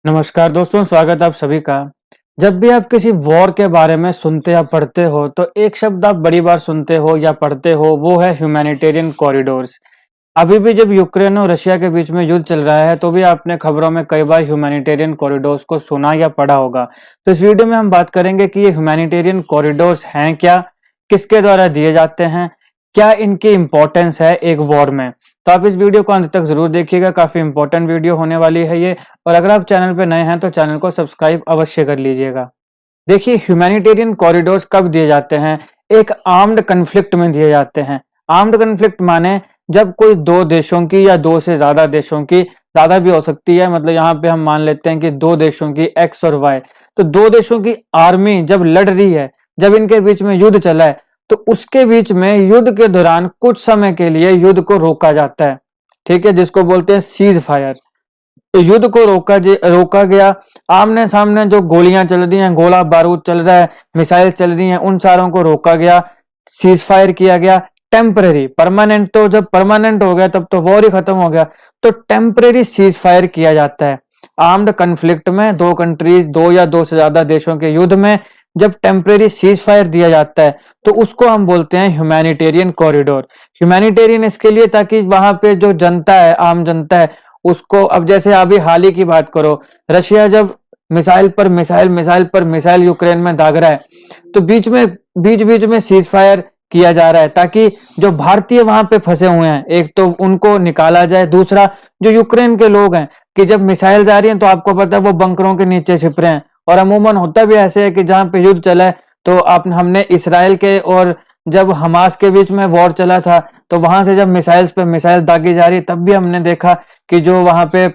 नमस्कार दोस्तों, स्वागत है आप सभी का। जब भी आप किसी वॉर के बारे में सुनते या पढ़ते हो तो एक शब्द आप बड़ी बार सुनते हो या पढ़ते हो, वो है ह्यूमैनिटेरियन कॉरिडोर्स। अभी भी जब यूक्रेन और रशिया के बीच में युद्ध चल रहा है तो भी आपने खबरों में कई बार ह्यूमैनिटेरियन कॉरिडोर्स को सुना या पढ़ा होगा। तो इस वीडियो में हम बात करेंगे कि ये ह्यूमैनिटेरियन कॉरिडोर्स हैं क्या, किसके द्वारा दिए जाते हैं, क्या इनकी इंपॉर्टेंस है एक वॉर में। तो आप इस वीडियो को अंत तक जरूर देखिएगा, काफी इंपॉर्टेंट वीडियो होने वाली है ये। और अगर आप चैनल पे नए हैं तो चैनल को सब्सक्राइब अवश्य कर लीजिएगा। देखिए, ह्यूमैनिटेरियन कॉरिडोर्स कब दिए जाते हैं? एक आर्म्ड कन्फ्लिक्ट में दिए जाते हैं। आर्म्ड कन्फ्लिक्ट माने जब कोई दो देशों की या दो से ज्यादा देशों की, ज्यादा भी हो सकती है, मतलब यहाँ पे हम मान लेते हैं कि दो देशों की एक्स और वाई, तो दो देशों की आर्मी जब लड़ रही है, जब इनके बीच में युद्ध चला है, तो उसके बीच में युद्ध के दौरान कुछ समय के लिए युद्ध को रोका जाता है। ठीक है, जिसको बोलते हैं सीज फायर। तो युद्ध को रोका गया। आमने सामने जो गोलियां चल रही हैं, गोला बारूद चल रहा है, मिसाइल चल रही हैं, उन सारों को रोका गया, सीज फायर किया गया। टेम्परेरी, परमानेंट तो जब परमानेंट हो गया तब तो वॉर ही खत्म हो गया। तो टेम्परेरी सीज फायर किया जाता है। आर्म्ड कन्फ्लिक्ट में दो कंट्रीज, दो या दो से ज्यादा देशों के युद्ध में जब टेम्परेरी सीज फायर दिया जाता है तो उसको हम बोलते हैं ह्यूमैनिटेरियन कॉरिडोर। ह्यूमैनिटेरियन इसके लिए ताकि वहां पे जो जनता है, आम जनता है, उसको, अब जैसे अभी हाल ही की बात करो, रशिया जब मिसाइल पर मिसाइल, मिसाइल पर मिसाइल यूक्रेन में दाग रहा है, तो बीच बीच में सीज फायर किया जा रहा है ताकि जो भारतीय वहां पे फंसे हुए हैं, एक तो उनको निकाला जाए, दूसरा जो यूक्रेन के लोग हैं, कि जब मिसाइल जा रही है तो आपको पता है वो बंकरों के नीचे छिप रहे हैं। और अमूमन होता भी ऐसे है कि जहां पे युद्ध चला है, तो आप हमने इसराइल के और जब हमास के बीच में वॉर चला था, तो वहां से जब मिसाइल्स पे मिसाइल दागी जा रही है, तब भी हमने देखा कि जो वहां पे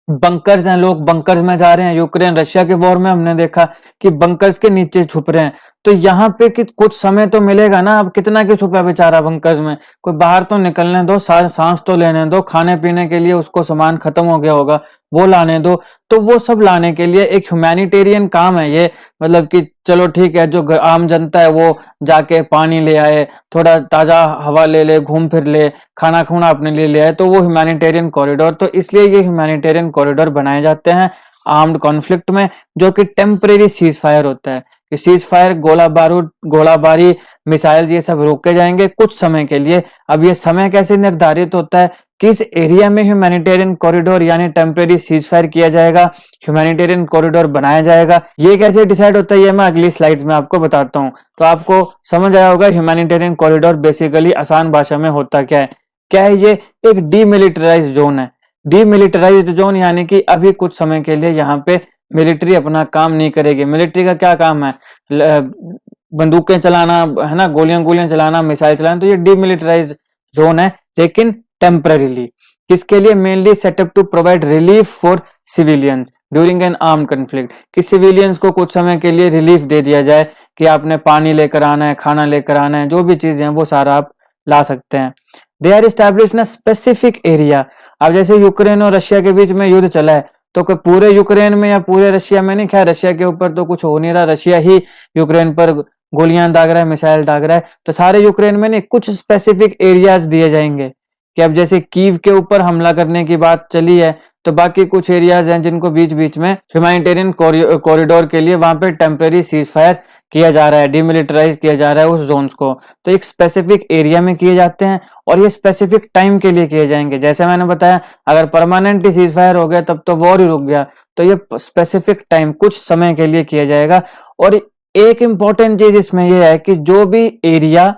बंकर्स हैं, लोग बंकर्स में जा रहे हैं। यूक्रेन रशिया के वॉर में हमने देखा कि बंकर्स के नीचे छुप रहे हैं। तो यहाँ पे कि कुछ समय तो मिलेगा ना, अब कितना क्यों छुपा बेचारा बंकर्स में, कोई बाहर तो निकलने दो, सांस तो लेने दो, खाने पीने के लिए उसको सामान खत्म हो गया होगा, वो लाने दो। तो वो सब लाने के लिए एक ह्यूमैनिटेरियन काम है ये, मतलब कि चलो ठीक है, जो आम जनता है वो जाके पानी ले आए, थोड़ा ताजा हवा ले ले, घूम फिर ले, खाना खुना अपने लिए ले आए, तो वो ह्यूमैनिटेरियन कॉरिडोर। तो इसलिए ये ह्यूमैनिटेरियन कॉरिडोर बनाए जाते हैं आर्म्ड कॉन्फ्लिक्ट में, जो कि टेम्परेरी सीज फायर होता है कि सीज फायर, गोला बारूद, गोलाबारी, मिसाइल, ये सब रोके जाएंगे कुछ समय के लिए। अब ये समय कैसे निर्धारित होता है, किस एरिया में ह्यूमैनिटेरियन कॉरिडोर यानी टेम्परेरी सीज फायर किया जाएगा, ह्यूमैनिटेरियन कॉरिडोर बनाया जाएगा, ये कैसे डिसाइड होता है, ये मैं अगली स्लाइड्स में आपको बताता हूँ। तो आपको समझ आया होगा ह्यूमैनिटेरियन कॉरिडोर बेसिकली आसान भाषा में होता क्या है। क्या है ये? एक डीमिलिटराइज्ड जोन है। डीमिलिटराइज्ड जोन यानी कि अभी कुछ समय के लिए यहाँ पे मिलिट्री अपना काम नहीं करेगी। मिलिट्री का क्या काम है? बंदूकें चलाना, है ना, गोलियां चलाना, मिसाइल चलाना। तो ये डीमिलिटराइज्ड जोन है, लेकिन टेम्पररीली। किसके लिए? Mainly setup to provide relief for civilians during an armed conflict, कि सिविलियंस को कुछ समय के लिए रिलीफ दे दिया जाए कि आपने पानी लेकर आना है, खाना लेकर आना है, जो भी चीजें हैं वो सारा आप ला सकते हैं। They are established in a specific area. अब जैसे यूक्रेन और रशिया के बीच में युद्ध चला है, तो कोई पूरे यूक्रेन में या पूरे रशिया में नहीं, खैर रशिया के ऊपर तो कुछ हो नहीं रहा, रशिया ही यूक्रेन पर गोलियां दाग रहा है, मिसाइल दाग रहा है, तो सारे यूक्रेन में नहीं, कुछ स्पेसिफिक एरियाज दिए जाएंगे कि अब जैसे कीव के ऊपर हमला करने की बात चली है, तो बाकी कुछ एरियाज हैं जिनको बीच बीच में ह्यूमैनिटेरियन कॉरिडोर के लिए वहां पे टेम्परेरी सीज फायर किया जा रहा है, डिमिलिटराइज किया जा रहा है उस जोन्स को। तो एक स्पेसिफिक एरिया में किए जाते हैं और ये स्पेसिफिक टाइम के लिए किए जाएंगे। जैसे मैंने बताया, अगर परमानेंट ही सीज फायर हो गया तब तो वॉर ही रुक गया, तो ये स्पेसिफिक टाइम, कुछ समय के लिए किया जाएगा। और एक इंपॉर्टेंट चीज इसमें यह है कि जो भी एरिया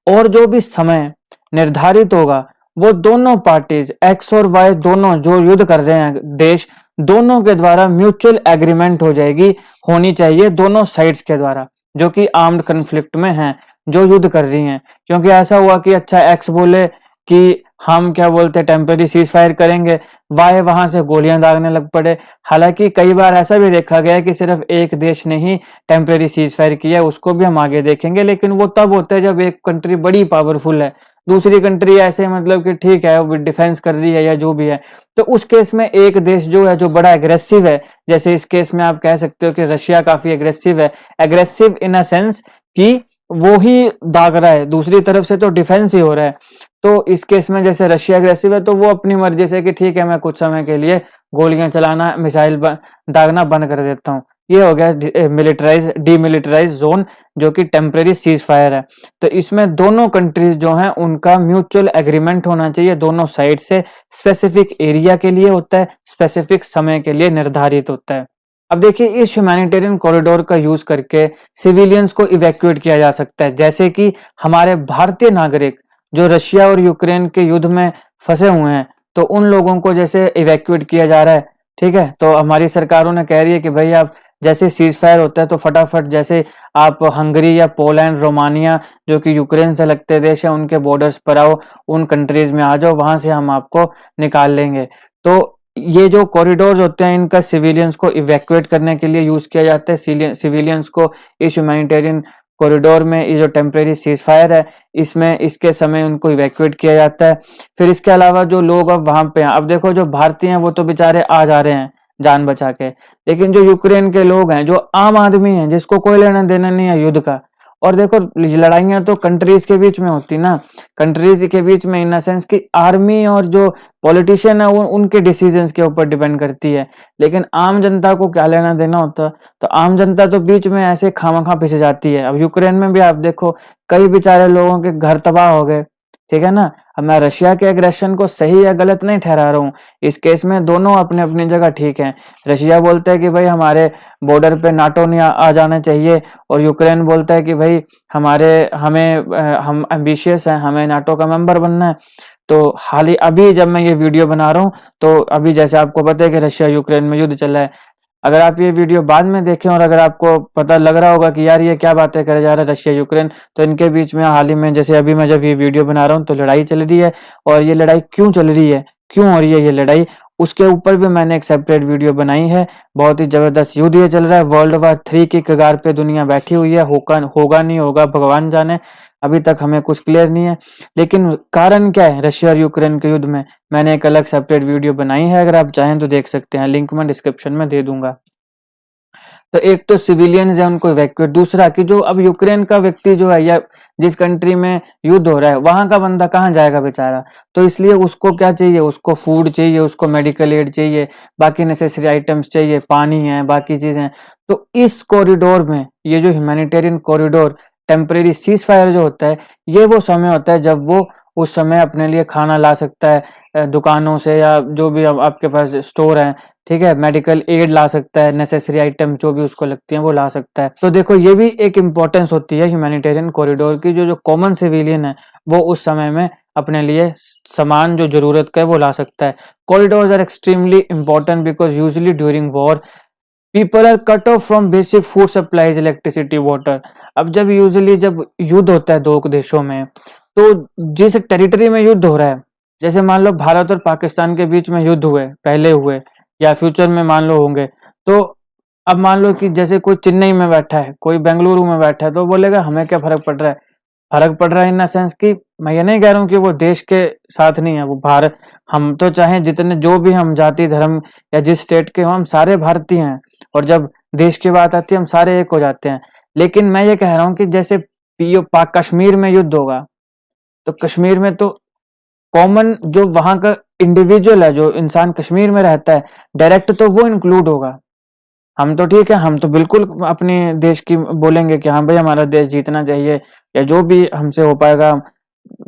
और जो भी समय निर्धारित होगा, वो दोनों पार्टीज एक्स और वाई, दोनों जो युद्ध कर रहे हैं देश, दोनों के द्वारा म्यूचुअल एग्रीमेंट हो जाएगी, होनी चाहिए दोनों साइड्स के द्वारा, जो कि आर्म्ड कन्फ्लिक्ट में हैं, जो युद्ध कर रही हैं। क्योंकि ऐसा हुआ कि अच्छा एक्स बोले कि हम क्या बोलते हैं टेम्परेरी सीज फायर करेंगे, वाई वहां से गोलियां दागने लग पड़े। हालांकि कई बार ऐसा भी देखा गया है कि सिर्फ एक देश ने ही टेम्परेरी सीज फायर किया, उसको भी हम आगे देखेंगे, लेकिन वो तब होता है जब एक कंट्री बड़ी पावरफुल है, दूसरी कंट्री ऐसे मतलब कि ठीक है वो डिफेंस कर रही है या जो भी है। तो उस केस में एक देश जो है, जो बड़ा एग्रेसिव है, जैसे इस केस में आप कह सकते हो कि रशिया काफी एग्रेसिव है। एग्रेसिव इन अ सेंस कि वो ही दाग रहा है, दूसरी तरफ से तो डिफेंस ही हो रहा है। तो इस केस में जैसे रशिया अग्रेसिव है तो वो अपनी मर्जी से कि ठीक है मैं कुछ समय के लिए गोलियां चलाना, मिसाइल दागना बंद कर देता हूँ। ये हो गया मिलिटराइज डीमिलिटराइज जोन, जो कि टेम्परेरी सीज फायर है। तो इसमें दोनों कंट्रीज जो हैं उनका म्यूचुअल एग्रीमेंट होना चाहिए, दोनों साइड से स्पेसिफिक एरिया के लिए होता है, स्पेसिफिक समय के लिए निर्धारित होता है। अब देखिए इस ह्यूमैनिटेरियन कॉरिडोर का यूज करके सिविलियंस को इवैक्यूएट किया जा सकता है, जैसे कि हमारे भारतीय नागरिक जो रशिया और यूक्रेन के युद्ध में फंसे हुए हैं, तो उन लोगों को जैसे इवैक्यूएट किया जा रहा है, ठीक है। तो हमारी सरकारों ने कह रही है कि भाई आप जैसे सीज फायर होता है तो फटाफट जैसे आप हंगरी या पोलैंड, रोमानिया जो कि यूक्रेन से लगते देश है उनके बॉर्डर्स पर आओ, उन कंट्रीज में आ जाओ, वहां से हम आपको निकाल लेंगे। तो ये जो कॉरिडोर्स होते हैं इनका सिविलियंस को इवैक्यूएट करने के लिए यूज किया जाता है। सिविलियंस को इस ह्यूमैनिटेरियन कॉरिडोर में ये जो टेम्परेरी सीज फायर है इसमें इसके समय उनको इवैक्यूएट किया जाता है। फिर इसके अलावा जो लोग अब वहां पे हैं, अब देखो जो भारतीय हैं वो तो बेचारे आ जा रहे हैं जान बचा के, लेकिन जो यूक्रेन के लोग हैं, जो आम आदमी हैं जिसको कोई लेना देना नहीं है युद्ध का, और देखो लड़ाइयां तो कंट्रीज के बीच में होती ना, कंट्रीज के बीच में इन सेंस कि आर्मी और जो पॉलिटिशियन है वो उनके डिसीजंस के ऊपर डिपेंड करती है, लेकिन आम जनता को क्या लेना देना होता। तो आम जनता तो बीच में ऐसे खामखा पिस जाती है। अब यूक्रेन में भी आप देखो कई बेचारे लोगों के घर तबाह हो गए, ठीक है ना। अब मैं रशिया के एग्रेशन को सही या गलत नहीं ठहरा रहा हूँ, इस केस में दोनों अपने अपनी जगह ठीक हैं। रशिया बोलता है कि भाई हमारे बॉर्डर पे नाटो नहीं आ जाना चाहिए, और यूक्रेन बोलता है कि भाई हम एम्बिशियस हैं, हमें नाटो का मेंबर बनना है। तो हाल ही अभी जब मैं ये वीडियो बना रहा हूँ तो अभी जैसे आपको पता है कि रशिया यूक्रेन में युद्ध चल रहा है। अगर आप ये वीडियो बाद में देखें और अगर आपको पता लग रहा होगा कि यार ये क्या बातें करे जा रहा है रशिया यूक्रेन, तो इनके बीच में हाल ही में जैसे अभी मैं जब ये वीडियो बना रहा हूँ तो लड़ाई चल रही है। और ये लड़ाई क्यों चल रही है, क्यों हो रही है ये लड़ाई, उसके ऊपर भी मैंने एक सेपरेट वीडियो बनाई है। बहुत ही जबरदस्त युद्ध ये चल रहा है, वर्ल्ड वार 3 की कगार पे दुनिया बैठी हुई है। होगा नहीं होगा भगवान जाने, अभी तक हमें कुछ क्लियर नहीं है। लेकिन कारण क्या है रशिया और यूक्रेन के युद्ध में, मैंने एक अलग सेपरेट वीडियो बनाई है, अगर आप चाहें तो देख सकते हैं, लिंक मैं डिस्क्रिप्शन में दे दूंगा। तो एक तो सिविलियंस है उनको इवैक्यूएट, दूसरा कि जो अब यूक्रेन का व्यक्ति जो है या जिस कंट्री में युद्ध हो रहा है वहां का बंदा कहाँ जाएगा बेचारा। तो इसलिए उसको क्या चाहिए, उसको फूड चाहिए, उसको मेडिकल एड चाहिए, बाकी नेसेसरी आइटम्स चाहिए, पानी है, बाकी चीजें। तो इस कॉरिडोर में ये जो humanitarian corridor temporary cease fire जो होता है, ये वो समय होता है जब वो उस समय अपने लिए खाना ला सकता है दुकानों से या जो भी आपके पास स्टोर है, ठीक है, मेडिकल एड ला सकता है, नेसेसरी आइटम जो भी उसको लगती हैं वो ला सकता है। तो देखो ये भी एक इम्पोर्टेंस होती है ह्यूमैनिटेरियन कॉरिडोर की, जो जो कॉमन सिविलियन है वो उस समय में अपने लिए सामान जो जरूरत का है वो ला सकता है। Corridors are extremely important because usually during war people are cut off from basic food supplies, electricity, water. अब जब युद्ध होता है दो देशों में, तो जिस टेरिटरी में युद्ध हो रहा है, जैसे मान लो भारत और पाकिस्तान के बीच में युद्ध हुए, पहले हुए या फ्यूचर में मान लो होंगे, तो अब मान लो कि जैसे कोई चेन्नई में बैठा है, कोई बेंगलुरु में बैठा है, तो बोलेगा हमें क्या फर्क पड़ रहा है। फर्क पड़ रहा है इन द सेंस कि मैं ये नहीं कह रहा हूँ कि वो देश के साथ नहीं है, वो भारत, हम तो चाहे जितने जो भी हम जाति धर्म या जिस स्टेट के हो हम सारे भारतीय हैं, और जब देश की बात आती है हम सारे एक हो जाते हैं। लेकिन मैं ये कह रहा हूँ कि जैसे पीओ पाक कश्मीर में युद्ध होगा, तो कश्मीर में तो कॉमन जो वहां का इंडिविजुअल है, जो इंसान कश्मीर में रहता है, डायरेक्ट तो वो इंक्लूड होगा। हम तो ठीक है, हम तो बिल्कुल अपने देश की बोलेंगे कि हाँ भाई हमारा देश जीतना चाहिए, या जो भी हमसे हो पाएगा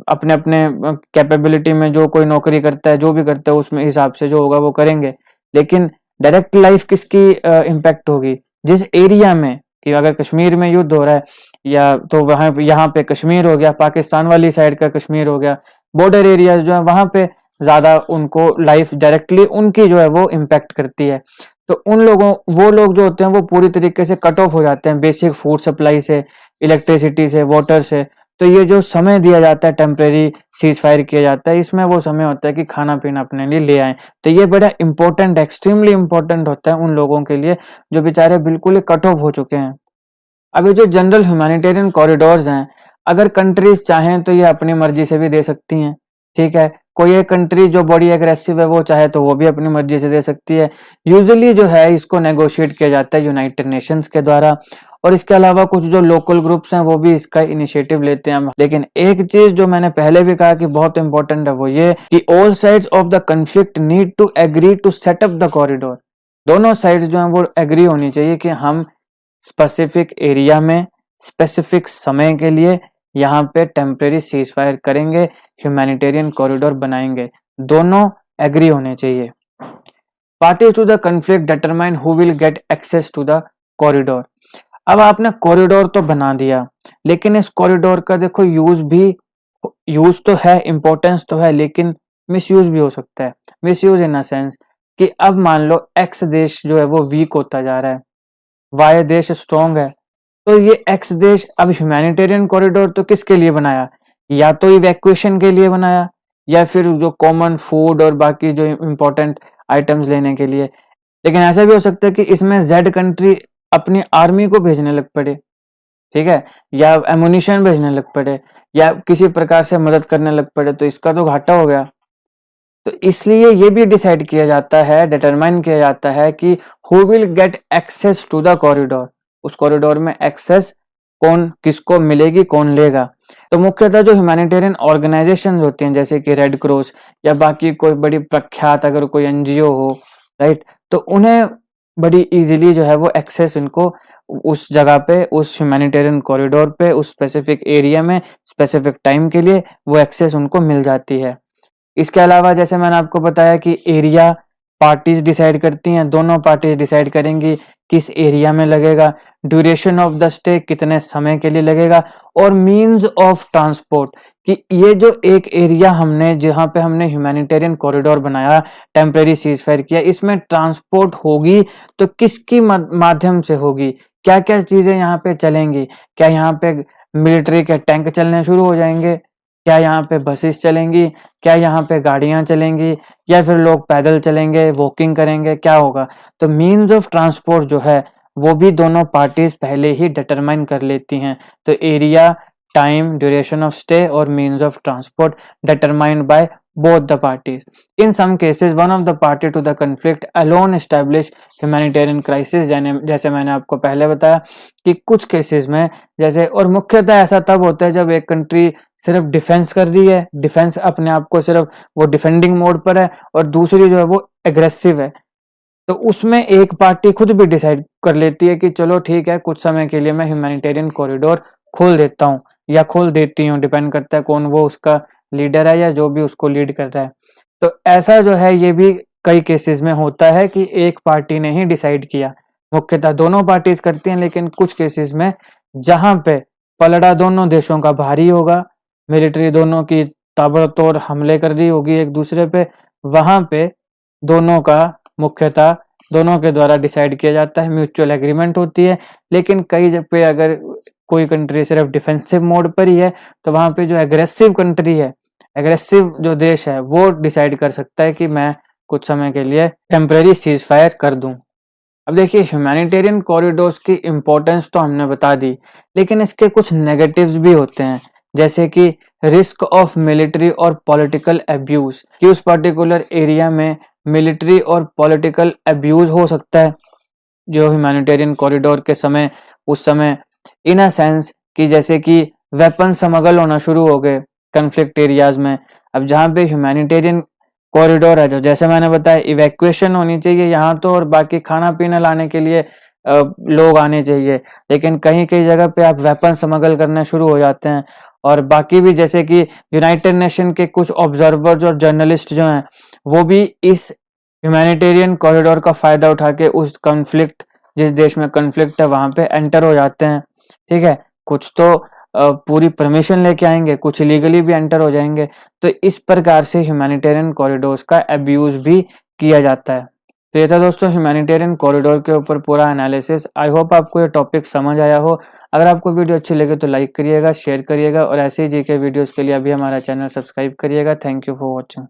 अपने अपने कैपेबिलिटी में, जो कोई नौकरी करता है जो भी करता है उसमें हिसाब से जो होगा वो करेंगे। लेकिन डायरेक्ट लाइफ किसकी इम्पैक्ट होगी, जिस एरिया में, कि अगर कश्मीर में युद्ध हो रहा है या तो वहां यहाँ पे कश्मीर हो गया, पाकिस्तान वाली साइड का कश्मीर हो गया, बॉर्डर एरिया जो है वहां पे ज्यादा उनको लाइफ डायरेक्टली उनकी जो है वो इम्पैक्ट करती है। तो वो लोग जो होते हैं वो पूरी तरीके से कट ऑफ हो जाते हैं बेसिक फूड सप्लाई से, इलेक्ट्रिसिटी से, वाटर से। तो ये जो समय दिया जाता है टेम्परेरी सीज फायर किया जाता है, इसमें वो समय होता है कि खाना पीना अपने लिए ले आए। तो ये बड़ा इंपॉर्टेंट, एक्सट्रीमली इंपॉर्टेंट होता है उन लोगों के लिए जो बेचारे बिल्कुल ही कट ऑफ हो चुके हैं। अब ये जो जनरल ह्यूमैनिटेरियन कॉरिडोर्स हैं, अगर कंट्रीज चाहें तो ये अपनी मर्जी से भी दे सकती हैं, ठीक है। कोई एक कंट्री जो बड़ी एग्रेसिव है वो चाहे तो वो भी अपनी मर्जी से दे सकती है। यूजुअली जो है इसको नेगोशिएट किया जाता है यूनाइटेड नेशंस के द्वारा, और इसके अलावा कुछ जो लोकल ग्रुप्स हैं वो भी इसका इनिशिएटिव लेते हैं। लेकिन एक चीज जो मैंने पहले भी कहा कि बहुत इंपॉर्टेंट है वो ये कि all sides of the conflict need to agree to set up the corridor. दोनों साइड जो है वो एग्री होनी चाहिए कि हम स्पेसिफिक एरिया में स्पेसिफिक समय के लिए यहाँ पे टेम्परेरी सीज फायर करेंगे, ह्यूमैनिटेरियन कॉरिडोर बनाएंगे, दोनों एग्री होने चाहिए। Parties to the conflict determine who will get access to the corridor. अब आपने कॉरिडोर तो बना दिया, लेकिन इस कॉरिडोर का देखो यूज तो है, इंपॉर्टेंस तो है, लेकिन मिसयूज भी हो सकता है। मिसयूज इन अ सेंस कि अब मान लो एक्स देश जो है वो वीक होता जा रहा है, वाई देश स्ट्रॉन्ग है, तो ये एक्स देश अब ह्यूमैनिटेरियन कॉरिडोर तो किसके लिए बनाया? या तो इवैक्यूएशन के लिए बनाया, या फिर जो कॉमन फूड और बाकी जो इंपॉर्टेंट आइटम्स लेने के लिए। लेकिन ऐसा भी हो सकता है कि इसमें जेड कंट्री अपनी आर्मी को भेजने लग पड़े, ठीक है, या एमुनिशन भेजने लग पड़े, या किसी प्रकार से मदद करने लग पड़े, तो इसका तो घाटा हो गया। तो इसलिए ये भी डिसाइड किया जाता है, डिटरमाइन किया जाता है कि who will get access to the corridor, उस कॉरिडोर में एक्सेस कौन किसको मिलेगी, कौन लेगा। तो मुख्यतः जो ह्यूमैनिटेरियन ऑर्गेनाइजेशन होती हैं जैसे कि रेड क्रॉस या बाकी कोई बड़ी प्रख्यात अगर कोई एनजीओ हो, राइट, तो उन्हें बड़ी इजीली जो है वो एक्सेस इनको उस जगह पे, उस ह्यूमैनिटेरियन कॉरिडोर पे, उस स्पेसिफिक एरिया में स्पेसिफिक टाइम के लिए वो एक्सेस उनको मिल जाती है। इसके अलावा जैसे मैंने आपको बताया कि एरिया पार्टीज डिसाइड करती हैं, दोनों पार्टीज डिसाइड करेंगी किस एरिया में लगेगा, ड्यूरेशन ऑफ द स्टे कितने समय के लिए लगेगा, और मींस ऑफ ट्रांसपोर्ट कि ये जो एक एरिया हमने जहां पे हमने ह्यूमैनिटेरियन कॉरिडोर बनाया, टेम्परेरी सीज फायर किया, इसमें ट्रांसपोर्ट होगी तो किसकी माध्यम से होगी, क्या क्या चीजें यहाँ पे चलेंगी, क्या यहाँ पे मिलिट्री के टैंक चलने शुरू हो जाएंगे, क्या यहाँ पे बसेस चलेंगी, क्या यहाँ पे गाड़ियां चलेंगी, या फिर लोग पैदल चलेंगे, वॉकिंग करेंगे, क्या होगा। तो मीन्स ऑफ ट्रांसपोर्ट जो है वो भी दोनों पार्टीज पहले ही डिटरमाइन कर लेती हैं। तो area, time, duration of stay और means of transport determined by both the parties. In some cases, one of the party to the conflict alone establish humanitarian crisis, जैसे मैंने आपको पहले बताया कि कुछ केसेस में जैसे, और मुख्यतः ऐसा तब होता है जब एक कंट्री सिर्फ डिफेंस कर रही है, डिफेंस अपने आप को सिर्फ वो डिफेंडिंग मोड पर है, और दूसरी जो है वो एग्रेसिव है। तो उसमें एक पार्टी खुद भी डिसाइड कर लेती है कि चलो ठीक है, कुछ समय के लिए मैं ह्यूमैनिटेरियन कॉरिडोर खोल देता हूँ या खोल देती हूँ, डिपेंड करता है कौन वो उसका लीडर है या जो भी उसको लीड कर रहा है। तो ऐसा जो है ये भी कई केसेस में होता है कि एक पार्टी ने ही डिसाइड किया, मुख्यतः दोनों पार्टीज करती हैं, लेकिन कुछ केसेस में जहां पे पलड़ा दोनों देशों का भारी होगा, मिलिट्री दोनों की ताबड़तोड़ हमले कर रही होगी एक दूसरे पे, वहां पे दोनों का मुख्यतः दोनों के द्वारा डिसाइड किया जाता है, म्यूचुअल एग्रीमेंट होती है। लेकिन कई पे अगर कोई कंट्री सिर्फ डिफेंसिव मोड पर ही है, तो वहां पे जो एग्रेसिव कंट्री है, एग्रेसिव जो देश है, वो डिसाइड कर सकता है कि मैं कुछ समय के लिए टेम्परेरी सीज फायर कर दूं। अब देखिए, ह्यूमैनिटेरियन कॉरिडोर्स की इंपॉर्टेंस तो हमने बता दी, लेकिन इसके कुछ नेगेटिव्स भी होते हैं, जैसे कि रिस्क ऑफ मिलिट्री और पॉलिटिकल अब्यूज, कि उस पर्टिकुलर एरिया में मिलिट्री और पॉलिटिकल अब्यूज हो सकता है जो ह्यूमैनिटेरियन कॉरिडोर के समय, उस समय, इन अ सेंस कि जैसे कि वेपन स्मगल होना शुरू हो गए कन्फ्लिक्ट एरियाज में। अब जहाँ पे ह्यूमैनिटेरियन कॉरिडोर है, जो जैसे मैंने बताया इवैक्यूएशन होनी चाहिए यहाँ तो, और बाकी खाना पीना लाने के लिए लोग आने चाहिए, लेकिन कहीं कहीं जगह पे आप वेपन स्मगल करने शुरू हो जाते हैं। और बाकी भी जैसे कि यूनाइटेड नेशन के कुछ ऑब्जर्वर्स और जर्नलिस्ट जो हैं वो भी इस ह्यूमैनिटेरियन कॉरिडोर का फायदा उठा के उस कॉन्फ्लिक्ट, जिस देश में कॉन्फ्लिक्ट है वहां पे एंटर हो जाते हैं, ठीक है। कुछ तो पूरी परमिशन लेके आएंगे, कुछ इलीगली भी एंटर हो जाएंगे। तो इस प्रकार से ह्यूमैनिटेरियन कॉरिडोर्स का अब्यूज भी किया जाता है। तो ये था दोस्तों ह्यूमैनिटेरियन कॉरिडोर के ऊपर पूरा एनालिसिस। आई होप आपको ये टॉपिक समझ आया हो। अगर आपको वीडियो अच्छी लगे तो लाइक करिएगा, शेयर करिएगा, और ऐसे ही जीके वीडियोस के लिए अभी हमारा चैनल सब्सक्राइब करिएगा। Thank you for watching.